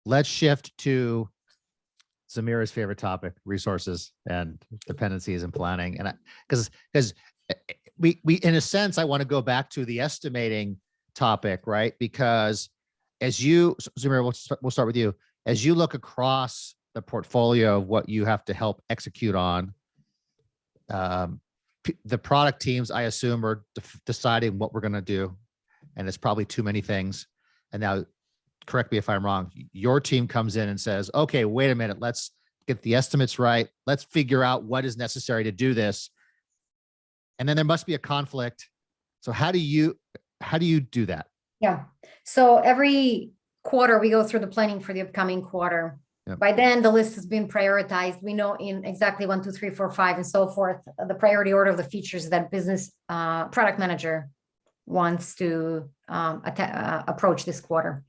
let's shift to Zemira's favorite topic, resources and dependencies and planning. And because we in a sense, I want to go back to the estimating topic, right? Because as you, Zemira, we'll start with you. As you look across the portfolio of what you have to help execute on, the product teams, I assume, are deciding what we're going to do, and it's probably too many things. And now, correct me if I'm wrong, your team comes in and says, okay, wait a minute, let's get the estimates right. Let's figure out what is necessary to do this. And then there must be a conflict. So how do you do that? Yeah. So every quarter we go through the planning for the upcoming quarter. Yep. By then the list has been prioritized. We know in exactly 1, 2, 3, 4, 5, and so forth, the priority order of the features that business product manager wants to approach this quarter.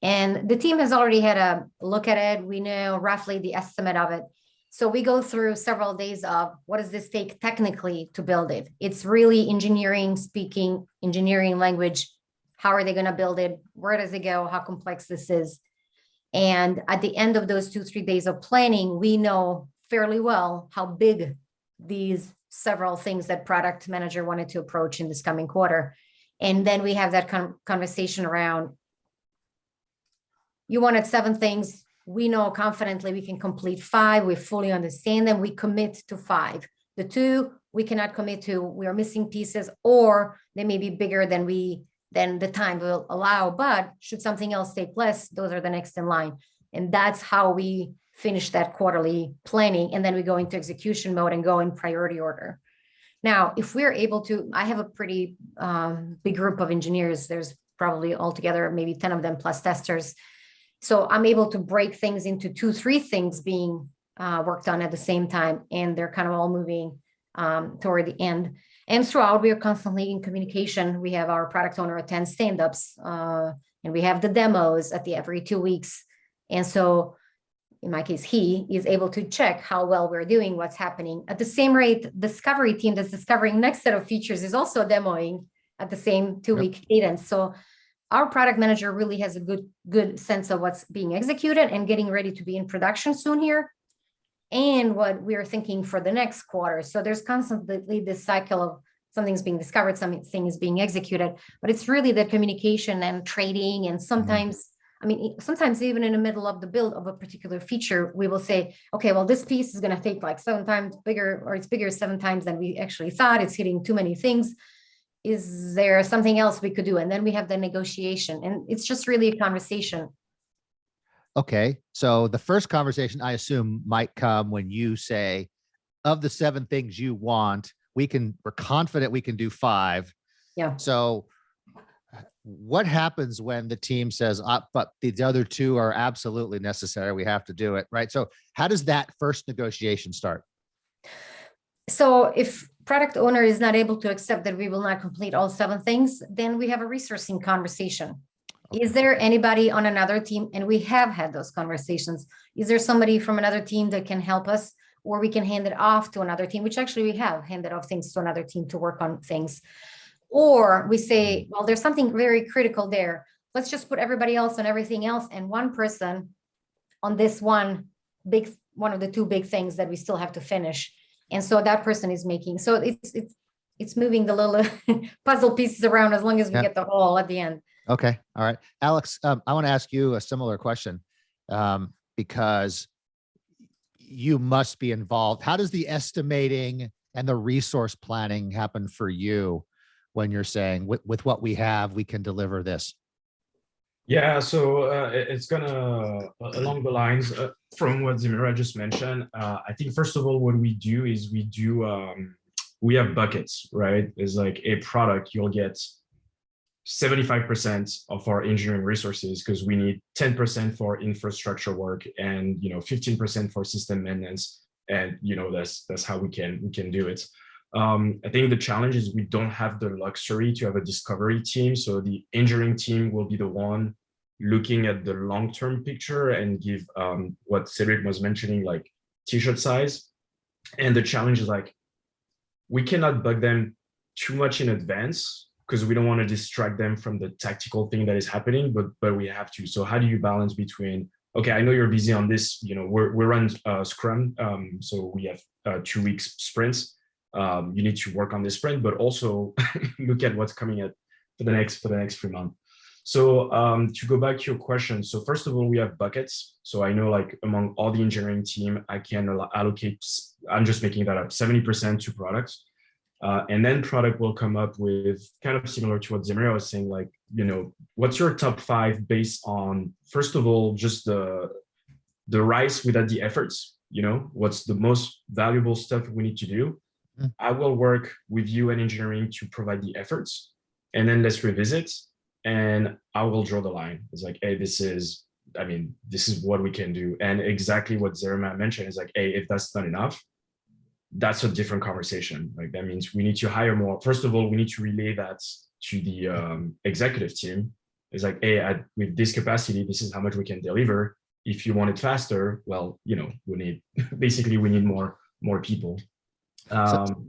And the team has already had a look at it. We know roughly the estimate of it. So we go through several days of what does this take technically to build it? It's really engineering speaking, engineering language. How are they going to build it? Where does it go? How complex this is? And at the end of those 2-3 days of planning, we know fairly well how big these several things that product manager wanted to approach in this coming quarter. And then we have that conversation around, you wanted 7 things. We know confidently we can complete 5. We fully understand them. We commit to 5. The 2 we cannot commit to. We are missing pieces, or they may be bigger than the time will allow. But should something else take place, those are the next in line. And that's how we finish that quarterly planning. And then we go into execution mode and go in priority order. Now, if we're able to, I have a pretty big group of engineers. There's probably altogether maybe 10 of them plus testers. So I'm able to break things into 2-3 things being worked on at the same time, and they're kind of all moving toward the end. And throughout, we are constantly in communication. We have our product owner attend stand-ups, and we have the demos at every 2 weeks. And so in my case, he is able to check how well we're doing, what's happening. At the same rate, discovery team that's discovering next set of features is also demoing at the same 2-week cadence. So our product manager really has a good sense of what's being executed and getting ready to be in production soon here, and what we're thinking for the next quarter. So there's constantly this cycle of something's being discovered, something is being executed, but it's really the communication and trading. And sometimes, I mean, sometimes even in the middle of the build of a particular feature, we will say, okay, well, this piece is going to take like 7 times bigger, or it's bigger 7 times than we actually thought. It's hitting too many things. Is there something else we could do? And then we have the negotiation, and it's just really a conversation. Okay. So the first conversation, I assume, might come when you say, of the 7 things you want, we're confident we can do 5. Yeah. So what happens when the team says, but the other 2 are absolutely necessary, we have to do it, right? So how does that first negotiation start? So if product owner is not able to accept that we will not complete all 7 things, then we have a resourcing conversation. Okay. Is there anybody on another team? And we have had those conversations. Is there somebody from another team that can help us, or we can hand it off to another team, which actually we have handed off things to another team to work on things. Or we say, well, there's something very critical there. Let's just put everybody else on everything else, and one person on this one of the 2 big things that we still have to finish. And so that person is making, so it's moving the little puzzle pieces around as long as we get the whole at the end. Okay. All right. Alex, I want to ask you a similar question because you must be involved. How does the estimating and the resource planning happen for you when you're saying with what we have, we can deliver this? Yeah, so it's gonna along the lines from what Zemira just mentioned. I think first of all, what we do is we have buckets, right? It's like a product, you'll get 75% of our engineering resources because we need 10% for infrastructure work and 15% for system maintenance, and that's how we can do it. I think the challenge is we don't have the luxury to have a discovery team. So the engineering team will be the one looking at the long-term picture and give what Cedric was mentioning, like t-shirt size. And the challenge is like, we cannot bug them too much in advance because we don't want to distract them from the tactical thing that is happening, but we have to. So how do you balance between, okay, I know you're busy on this, you know, we run Scrum, so we have 2 weeks sprints. You need to work on this sprint, but also look at what's coming at for the next 3 months. So to go back to your question, so first of all, we have buckets. So I know like among all the engineering team, I can allocate, I'm just making that up, 70% to products. And then product will come up with kind of similar to what Zemira was saying, like, you know, what's your top 5 based on, first of all, just the rice without the efforts, you know, what's the most valuable stuff we need to do. I will work with you and engineering to provide the efforts, and then let's revisit, and I will draw the line. It's like, hey, this is what we can do. And exactly what Zemira mentioned is like, hey, if that's not enough, that's a different conversation. Like that means we need to hire more. First of all, we need to relay that to the executive team. It's like, hey, with this capacity, this is how much we can deliver. If you want it faster, well, you know, we need more people.